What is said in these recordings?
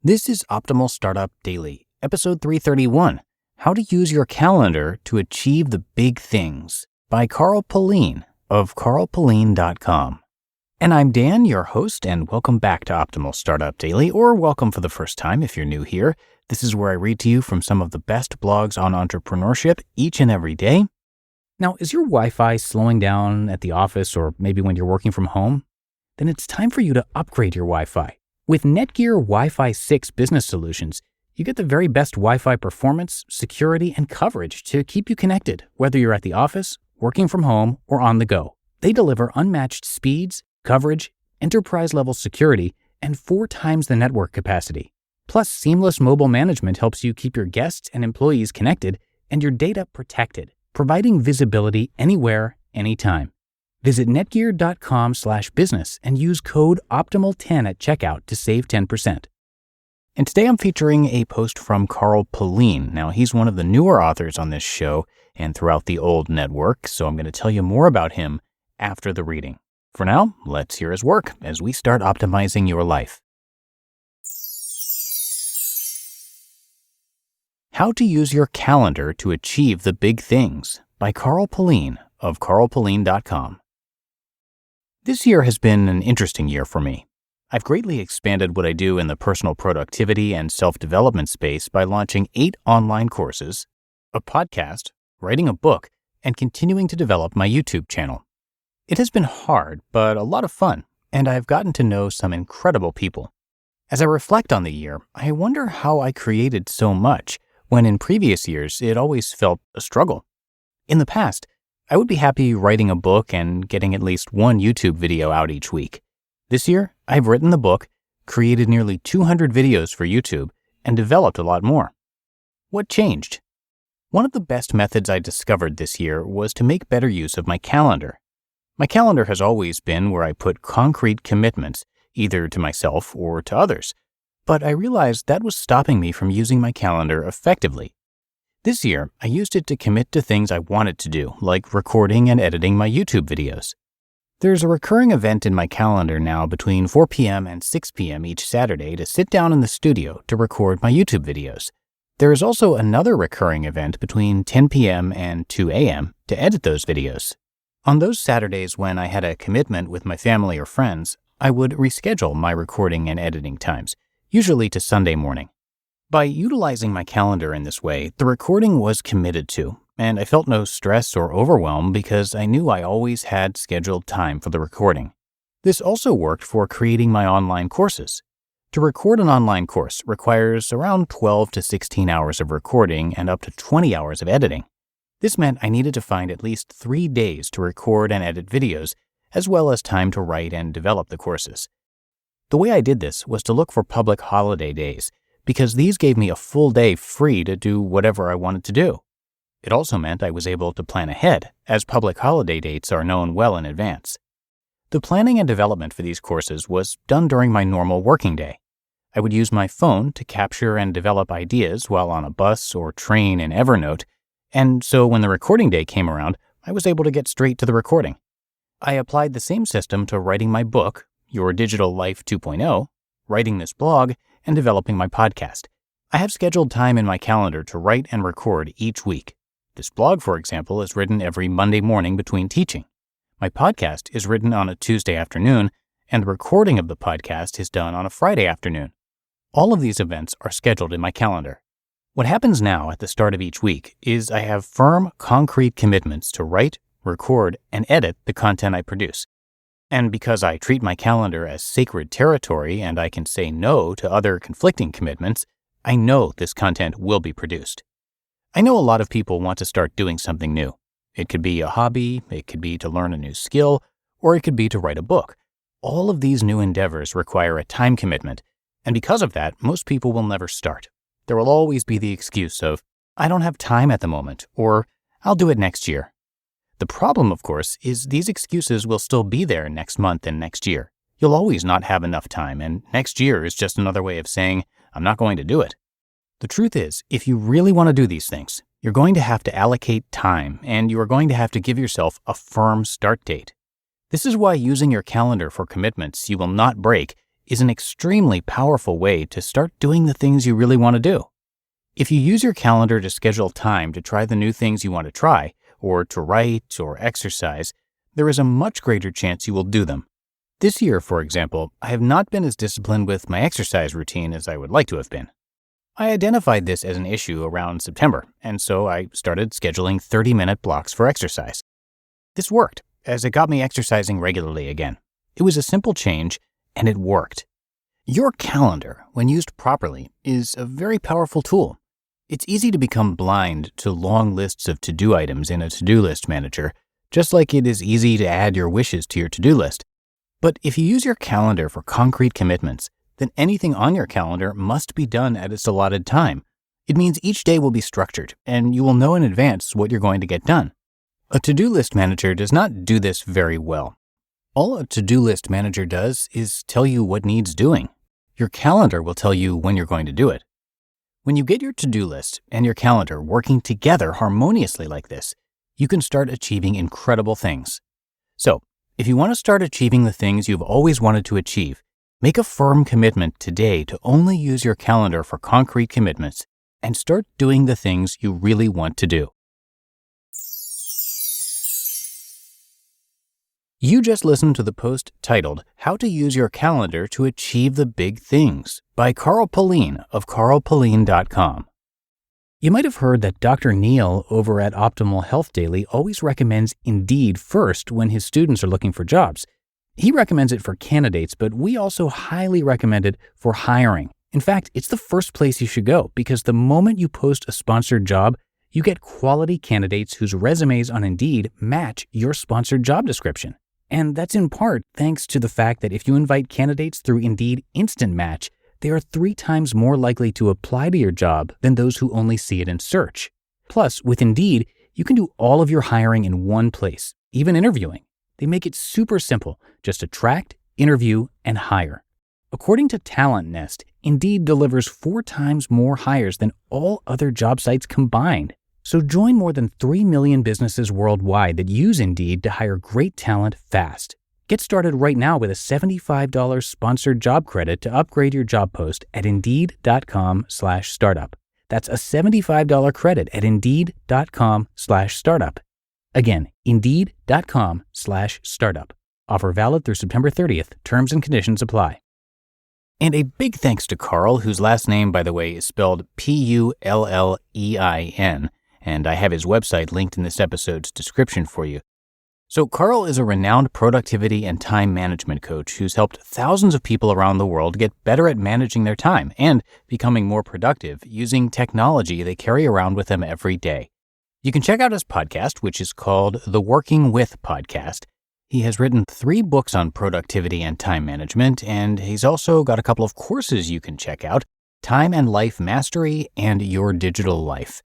This is Optimal Startup Daily, episode 331, How to Use Your Calendar to Achieve the Big Things, by Pullein of Pullein.com. And I'm Dan, your host, and welcome back to Optimal Startup Daily, or welcome for the first time if you're new here. This is where I read to you from some of the best blogs on entrepreneurship each and every day. Now, is your Wi-Fi slowing down at the office or maybe when you're working from home? Then it's time for you to upgrade your Wi-Fi. With Netgear Wi-Fi 6 business solutions, you get the very best Wi-Fi performance, security, and coverage to keep you connected, whether you're at the office, working from home, or on the go. They deliver unmatched speeds, coverage, enterprise-level security, and 4 times the network capacity. Plus, seamless mobile management helps you keep your guests and employees connected and your data protected, providing visibility anywhere, anytime. Visit netgear.com/business and use code OPTIMAL10 at checkout to save 10%. And today I'm featuring a post from Pullein. Now, he's one of the newer authors on this show and throughout the old network, so I'm going to tell you more about him after the reading. For now, let's hear his work as we start optimizing your life. How to Use Your Calendar to Achieve the Big Things, by Pullein of Pullein.com. This year has been an interesting year for me. I've greatly expanded what I do in the personal productivity and self-development space by launching 8 online courses, a podcast, writing a book, and continuing to develop my YouTube channel. It has been hard, but a lot of fun, and I've gotten to know some incredible people. As I reflect on the year, I wonder how I created so much, when in previous years it always felt a struggle. In the past, I would be happy writing a book and getting at least one YouTube video out each week. This year, I've written the book, created nearly 200 videos for YouTube, and developed a lot more. What changed? One of the best methods I discovered this year was to make better use of my calendar. My calendar has always been where I put concrete commitments, either to myself or to others, but I realized that was stopping me from using my calendar effectively. This year, I used it to commit to things I wanted to do, like recording and editing my YouTube videos. There's a recurring event in my calendar now between 4 p.m. and 6 p.m. each Saturday to sit down in the studio to record my YouTube videos. There is also another recurring event between 10 p.m. and 2 a.m. to edit those videos. On those Saturdays when I had a commitment with my family or friends, I would reschedule my recording and editing times, usually to Sunday morning. By utilizing my calendar in this way, the recording was committed to, and I felt no stress or overwhelm because I knew I always had scheduled time for the recording. This also worked for creating my online courses. To record an online course requires around 12 to 16 hours of recording and up to 20 hours of editing. This meant I needed to find at least 3 days to record and edit videos, as well as time to write and develop the courses. The way I did this was to look for public holiday days, because these gave me a full day free to do whatever I wanted to do. It also meant I was able to plan ahead, as public holiday dates are known well in advance. The planning and development for these courses was done during my normal working day. I would use my phone to capture and develop ideas while on a bus or train in Evernote, and so when the recording day came around, I was able to get straight to the recording. I applied the same system to writing my book, Your Digital Life 2.0, writing this blog, and developing my podcast. I have scheduled time in my calendar to write and record each week. This blog, for example, is written every Monday morning between teaching. My podcast is written on a Tuesday afternoon, and the recording of the podcast is done on a Friday afternoon. All of these events are scheduled in my calendar. What happens now at the start of each week is I have firm, concrete commitments to write, record, and edit the content I produce. And because I treat my calendar as sacred territory and I can say no to other conflicting commitments, I know this content will be produced. I know a lot of people want to start doing something new. It could be a hobby, it could be to learn a new skill, or it could be to write a book. All of these new endeavors require a time commitment, and because of that, most people will never start. There will always be the excuse of, I don't have time at the moment, or I'll do it next year. The problem, of course, is these excuses will still be there next month and next year. You'll always not have enough time, and next year is just another way of saying, I'm not going to do it. The truth is, if you really want to do these things, you're going to have to allocate time, and you are going to have to give yourself a firm start date. This is why using your calendar for commitments you will not break is an extremely powerful way to start doing the things you really want to do. If you use your calendar to schedule time to try the new things you want to try, or to write or exercise, there is a much greater chance you will do them. This year, for example, I have not been as disciplined with my exercise routine as I would like to have been. I identified this as an issue around September, and so I started scheduling 30-minute blocks for exercise. This worked, as it got me exercising regularly again. It was a simple change, and it worked. Your calendar, when used properly, is a very powerful tool. It's easy to become blind to long lists of to-do items in a to-do list manager, just like it is easy to add your wishes to your to-do list. But if you use your calendar for concrete commitments, then anything on your calendar must be done at its allotted time. It means each day will be structured, and you will know in advance what you're going to get done. A to-do list manager does not do this very well. All a to-do list manager does is tell you what needs doing. Your calendar will tell you when you're going to do it. When you get your to-do list and your calendar working together harmoniously like this, you can start achieving incredible things. So, if you want to start achieving the things you've always wanted to achieve, make a firm commitment today to only use your calendar for concrete commitments and start doing the things you really want to do. You just listened to the post titled, How to Use Your Calendar to Achieve the Big Things by Pullein of Pullein.com. You might have heard that Dr. Neil over at Optimal Health Daily always recommends Indeed first when his students are looking for jobs. He recommends it for candidates, but we also highly recommend it for hiring. In fact, it's the first place you should go because the moment you post a sponsored job, you get quality candidates whose resumes on Indeed match your sponsored job description. And that's in part thanks to the fact that if you invite candidates through Indeed Instant Match, they are 3 times more likely to apply to your job than those who only see it in search. Plus, with Indeed, you can do all of your hiring in one place, even interviewing. They make it super simple. Just attract, interview, and hire. According to Talent Nest, Indeed delivers 4 times more hires than all other job sites combined. So join more than 3 million businesses worldwide that use Indeed to hire great talent fast. Get started right now with a $75 sponsored job credit to upgrade your job post at Indeed.com/startup. That's a $75 credit at Indeed.com/startup. Again, Indeed.com/startup. Offer valid through September 30th. Terms and conditions apply. And a big thanks to Carl, whose last name, by the way, is spelled Pullein, and I have his website linked in this episode's description for you. So Carl is a renowned productivity and time management coach who's helped thousands of people around the world get better at managing their time and becoming more productive using technology they carry around with them every day. You can check out his podcast, which is called The Working With Podcast. He has written 3 books on productivity and time management, and he's also got a couple of courses you can check out, Time and Life Mastery and Your Digital Life.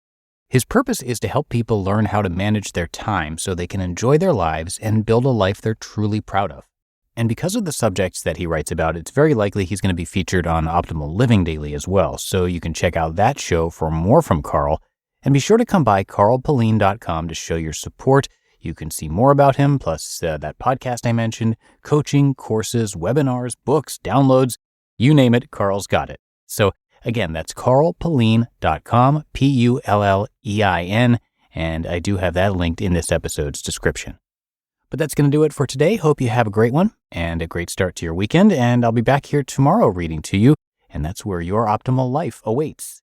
His purpose is to help people learn how to manage their time so they can enjoy their lives and build a life they're truly proud of. And because of the subjects that he writes about, it's very likely he's going to be featured on Optimal Living Daily as well, so you can check out that show for more from Carl. And be sure to come by carlpullein.com to show your support. You can see more about him, plus that podcast I mentioned, coaching, courses, webinars, books, downloads, you name it, Carl's got it. So again, that's carlpullein.com, Pullein, and I do have that linked in this episode's description. But that's going to do it for today. Hope you have a great one and a great start to your weekend, and I'll be back here tomorrow reading to you, and that's where your optimal life awaits.